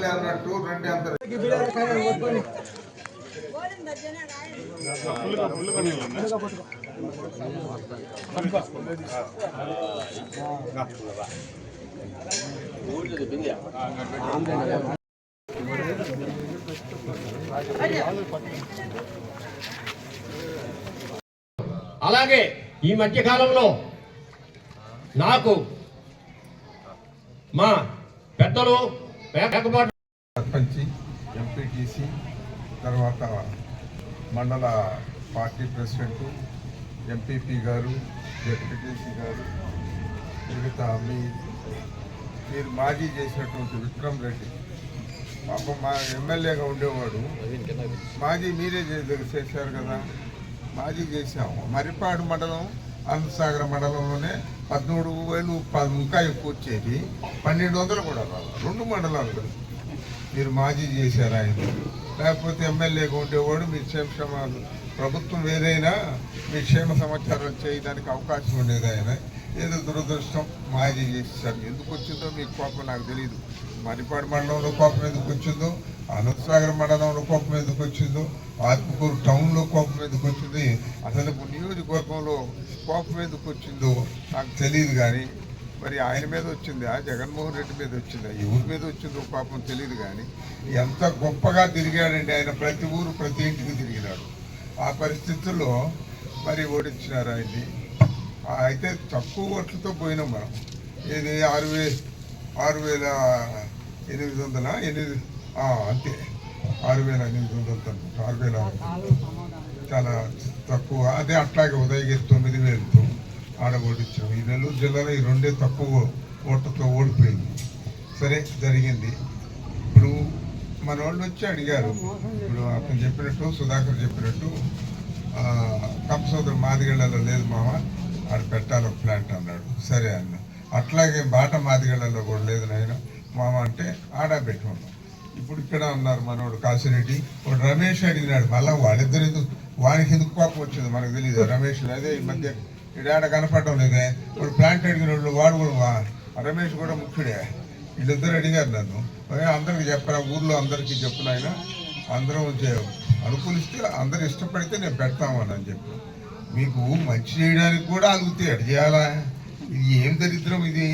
MLA అన్నట్టు రండి అందరు. అలాగే ఈ మధ్య కాలంలో నాకు మా పెద్దలు సర్పంచి, ఎంపీటీసీ, తర్వాత మండల పార్టీ ప్రెసిడెంట్, ఎంపీపీ గారు, జెడ్పీటీసీ గారు, మిగతా మీరు మాజీ చేసినటువంటి విక్రమ్ రెడ్డి పాపం మా ఎమ్మెల్యేగా ఉండేవాడు. మాజీ మీరే చేశారు కదా, మాజీ చేసాము. మర్రిపాడు మండలం, అనంతసాగర్ మండలంలోనే 13,000 ఇంకా ఎక్కువ వచ్చేది, 1,200 కూడా రాదు. 2 మండలాలు కదా మీరు మాజీ చేశారు ఆయన. లేకపోతే ఎమ్మెల్యేగా ఉండేవాడు మీ క్షేమ ప్రభుత్వం ఏదైనా మీ క్షేమ సమాచారం చేయడానికి అవకాశం ఉండేది. ఆయన ఏదో దురదృష్టం మాజీ చేసేసారు. ఎందుకు వచ్చిందో మీకు కోపం నాకు తెలియదు. మర్రిపాడు మండలంలో కోపం ఎందుకు వచ్చిందో, అనంతసాగర్ మండలంలో కోపం ఎందుకు వచ్చిందో, ఆత్మకూరు టౌన్లో కోపం ఎందుకు వచ్చింది, అసలు నియోజకవర్గంలో కోపం ఎందుకు వచ్చిందో నాకు తెలియదు. కానీ మరి ఆయన మీద వచ్చింది, ఆ జగన్మోహన్ రెడ్డి మీద వచ్చిందా, ఎవరి మీద వచ్చిందో పాపం తెలియదు. కానీ ఎంత గొప్పగా తిరిగాడండి ఆయన. ప్రతి ఊరు ప్రతి ఇంటికి తిరిగినాడు. ఆ పరిస్థితుల్లో మరి ఓడించినారు ఆయన్ని. అయితే తక్కువ ఓట్లతో పోయినాం మనం. ఇది 6,800 అంతే, 6,800 6,000 చాలా తక్కువ. అదే అట్లాగే ఉదయగిరి 9,000తో ఆడ ఓడించాం. ఈ నెల్లూరు జిల్లాలో ఈ 2 తక్కువ ఓట్లతో ఓడిపోయింది. సరే జరిగింది. ఇప్పుడు మన వాళ్ళు వచ్చి అడిగారు, ఇప్పుడు అతను చెప్పినట్టు, సుధాకర్ చెప్పినట్టు కంపసోదరు మాదిగళ్ళలో లేదు మామ, ఆడ పెట్టాలి ఒక ప్లాంట్ అన్నాడు. సరే అన్న. అట్లాగే బాట మాదిగళ్ళలో కూడా లేదు నాయన మామ అంటే ఆడ పెట్టుకున్నాం. ఇప్పుడు ఇక్కడ ఉన్నారు మనోడు కాశిరెడ్డి, వాడు రమేష్ అడిగినాడు. మళ్ళీ వాళ్ళిద్దరు వానికి ఎందుకు కోపం వచ్చింది మనకు తెలియదు. రమేష్ అదే ఈ మధ్య ఇడాడ కనపడటం లేదే. వాడు ప్లాంట్ అడిగిన వాడు కూడా రమేష్ కూడా ముఖ్యుడే. వీళ్ళిద్దరు అడిగారు నన్ను, అందరికి చెప్పరా, ఊర్లో అందరికీ చెప్పిన ఆయన, అందరం అనుకూలిస్తే అందరు ఇష్టపడితే నేను పెడతామని చెప్పి. మీకు మంచి చేయడానికి కూడా అలుగుతాయి, అటు చేయాలా? ఇది ఏం దరిద్రం, ఇది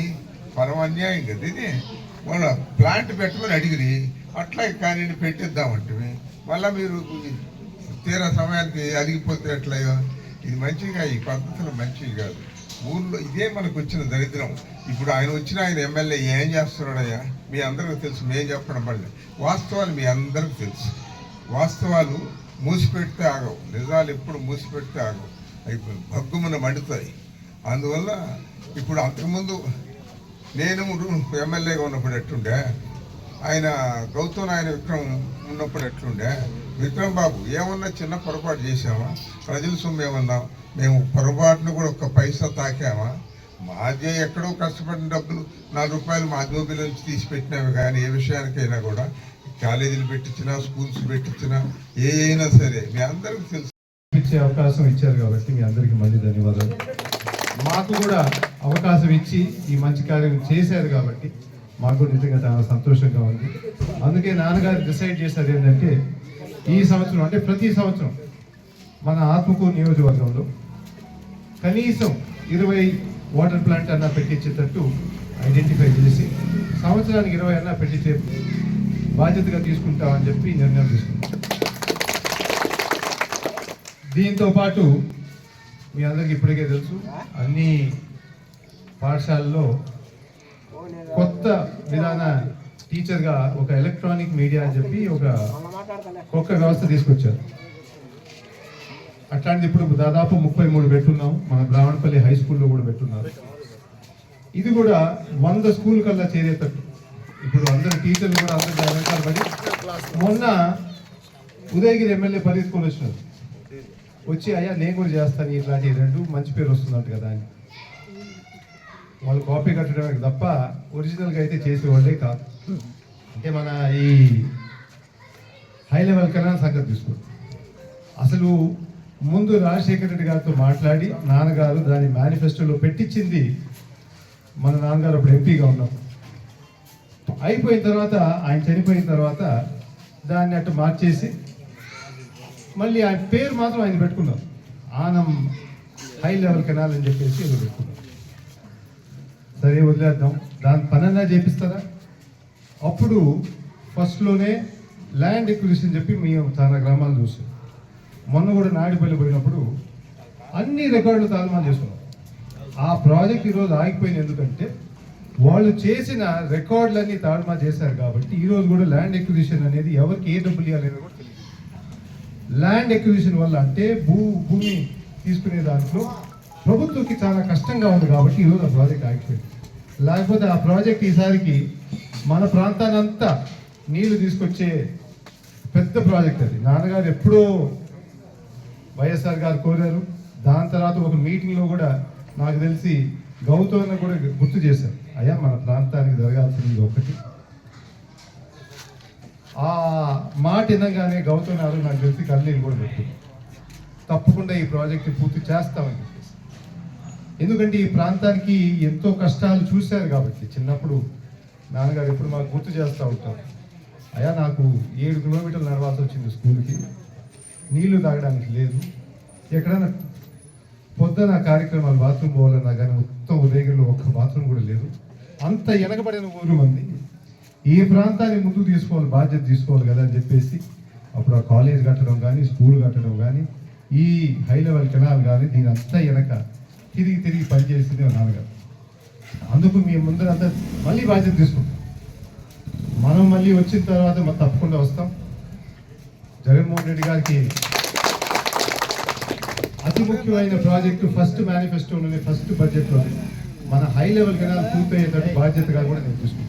పరమ అన్యాయం కదా. ఇది వాళ్ళ ప్లాంట్ పెట్టమని అడిగిరి, అట్లా కానీ పెట్టిద్దామంటే మళ్ళీ మీరు తీరా సమయానికి అలిగిపోతే ఎట్లయో. ఇది మంచిగా, ఈ పద్ధతులు మంచివి కాదు. ఊళ్ళో ఇదే మనకు వచ్చిన దరిద్రం. ఇప్పుడు ఆయన వచ్చిన ఆయన ఎమ్మెల్యే ఏం చేస్తున్నాడయ్యా మీ అందరికీ తెలుసు. మేము చెప్పడం పడలేదు, వాస్తవాలు మీ అందరికీ తెలుసు. వాస్తవాలు మూసిపెడితే ఆగవు, నిజాలు ఎప్పుడు మూసిపెడితే ఆగవు, అయిపోయి భగ్గుమన మండుతాయి. అందువల్ల ఇప్పుడు అంతకుముందు నేను ఎమ్మెల్యేగా ఉన్నప్పుడు ఎట్లుండే, ఆయన గౌతమ్ ఆయన విక్రమ్ ఉన్నప్పుడు ఎట్లుండే. విక్రమ్ బాబు ఏమన్నా చిన్న పొరపాటు చేసామా? ప్రజల సొమ్ము ఏమన్నా మేము పొరపాటును కూడా ఒక్క పైసా తాకామా? మాదే ఎక్కడో కష్టపడిన డబ్బులు 4 రూపాయలు మా జోబీల నుంచి తీసి పెట్టినాము. కానీ ఏ విషయానికైనా కూడా కాలేజీలు పెట్టించినా, స్కూల్స్ పెట్టించినా, ఏ అయినా సరే మీ అందరికీ తెలుసు. ఇచ్చే అవకాశం ఇచ్చారు కాబట్టి మీ అందరికీ మళ్ళీ ధన్యవాదాలు. మాకు కూడా అవకాశం ఇచ్చి ఈ మంచి కార్యం చేశారు కాబట్టి మాకు నిజంగా చాలా సంతోషంగా ఉంది. అందుకే నాన్నగారు డిసైడ్ చేశారు ఏంటంటే ఈ సంవత్సరం, అంటే ప్రతి సంవత్సరం మన ఆత్మకూరు నియోజకవర్గంలో కనీసం 20 వాటర్ ప్లాంట్ అన్నా పెట్టించేటట్టు ఐడెంటిఫై చేసి సంవత్సరానికి 20 అన్నా పెట్టించే బాధ్యతగా తీసుకుంటామని చెప్పి నిర్ణయం తీసుకుంటాం. దీంతో పాటు మీ అందరికి ఇప్పటికే తెలుసు, అన్ని పాఠశాలల్లో కొత్త విధాన టీచర్గా ఒక ఎలక్ట్రానిక్ మీడియా అని చెప్పి ఒక వ్యవస్థ తీసుకొచ్చారు. అట్లాంటిది ఇప్పుడు దాదాపు 33 పెట్టున్నాం. మన బ్రాహ్మణపల్లి హై స్కూల్లో కూడా పెట్టున్నారు. ఇది కూడా 100 స్కూల్ కల్లా చేరేటట్టు ఇప్పుడు అందరు టీచర్లు కూడా అందరూ వెనకాల పడి, మొన్న ఉదయగిరి ఎమ్మెల్యే పరిగెత్తుకొని వచ్చినారు. వచ్చి అయ్యా నేను కూడా చేస్తాను ఇట్లాంటి 2 మంచి పేరు వస్తుందంట కదా అని. వాళ్ళు కాపీ కట్టడానికి తప్ప ఒరిజినల్గా అయితే చేసేవాళ్ళే కాదు. అంటే మన ఈ హై లెవెల్ కన్నా సంగతి తీసుకోండి. అసలు ముందు రాజశేఖర రెడ్డి గారితో మాట్లాడి నాన్నగారు దాని మేనిఫెస్టోలో పెట్టించింది మన నాన్నగారు అప్పుడు ఎంపీగా ఉన్నాం. అయిపోయిన తర్వాత ఆయన చనిపోయిన తర్వాత దాన్ని అట్టు మార్చేసి మళ్ళీ ఆయన పేరు మాత్రం ఆయన పెట్టుకున్నారు, ఆనం హై లెవెల్ కెనాల్ అని చెప్పేసి ఏదో పెట్టుకున్నారు. సరే వదిలేద్దాం, దాని పనన్నా చేపిస్తారా? అప్పుడు ఫస్ట్లోనే ల్యాండ్ ఎక్విజిషన్ చెప్పి మేము చాలా గ్రామాలు చూసాం. మొన్న కూడా నాడిపల్లి పోయినప్పుడు అన్ని రికార్డులు తారుమారు చేసుకున్నాం. ఆ ప్రాజెక్ట్ ఈరోజు ఆగిపోయింది ఎందుకంటే వాళ్ళు చేసిన రికార్డులన్నీ తారుమారు చేశారు. కాబట్టి ఈరోజు కూడా ల్యాండ్ ఎక్విజిషన్ అనేది ఎవరికి ఏ డబ్బులు ఇవ్వాలనేది కూడా తెలియదు. ల్యాండ్ ఎక్విజిషన్ వల్ల అంటే భూమి తీసుకునే దాంట్లో ప్రభుత్వంకి చాలా కష్టంగా ఉంది. కాబట్టి ఈరోజు ఆ ప్రాజెక్ట్ ఆగిపోయింది. లేకపోతే ఆ ప్రాజెక్ట్ ఈసారికి మన ప్రాంతానంతా నీళ్లు తీసుకొచ్చే పెద్ద ప్రాజెక్ట్ అది. నాన్నగారు ఎప్పుడో వైఎస్ఆర్ గారు కోరారు. దాని తర్వాత ఒక మీటింగ్లో కూడా నాకు తెలిసి గౌతమ్ కూడా గుర్తు చేశారు, అయ్యా మన ప్రాంతానికి జరగాల్సింది ఒకటి. ఆ మాట వినగానే గౌతమ్ గారు నాకు తెలిసి కన్నీళ్ళు కూడా పెట్టారు, తప్పకుండా ఈ ప్రాజెక్ట్ పూర్తి చేస్తామని చెప్పేసి. ఎందుకంటే ఈ ప్రాంతానికి ఎంతో కష్టాలు చూశారు కాబట్టి చిన్నప్పుడు నాన్నగారు ఎప్పుడు మాకు గుర్తు చేస్తూ ఉంటారు, అయ్యా నాకు 7 కిలోమీటర్లు నడవాల్సి వచ్చింది స్కూల్కి, నీళ్లు తాగడానికి లేదు, ఎక్కడైనా పొద్దున కార్యక్రమాలు బాత్రూమ్ పోవాలన్నా కానీ మొత్తం ఉదయగిరిలో ఒక్క బాత్రూమ్ కూడా లేదు. అంత వెనకబడిన ఊరు మంది ఈ ప్రాంతాన్ని ముందుకు బాధ్యత తీసుకోవాలి కదా అని చెప్పేసి అప్పుడు ఆ కాలేజ్ కట్టడం కానీ స్కూల్ కట్టడం కానీ ఈ హై లెవెల్ కెనాల్ కానీ దీని అంతా వెనక తిరిగి పనిచేసింది మా నాన్నగారు. అందుకు మేము ముందరంతా మళ్ళీ బాధ్యత తీసుకుంటాం. మనం మళ్ళీ వచ్చిన తర్వాత మనం తప్పకుండా వస్తాం. జగన్మోహన్ రెడ్డి గారికి అతి ముఖ్యమైన ప్రాజెక్టు ఫస్ట్ మేనిఫెస్టోలోనే ఫస్ట్ బడ్జెట్లోనే మన హై లెవెల్ కెనాల్ పూర్తయ్యేటట్టు బాధ్యతగా కూడా నేను చూసుకుంటాను.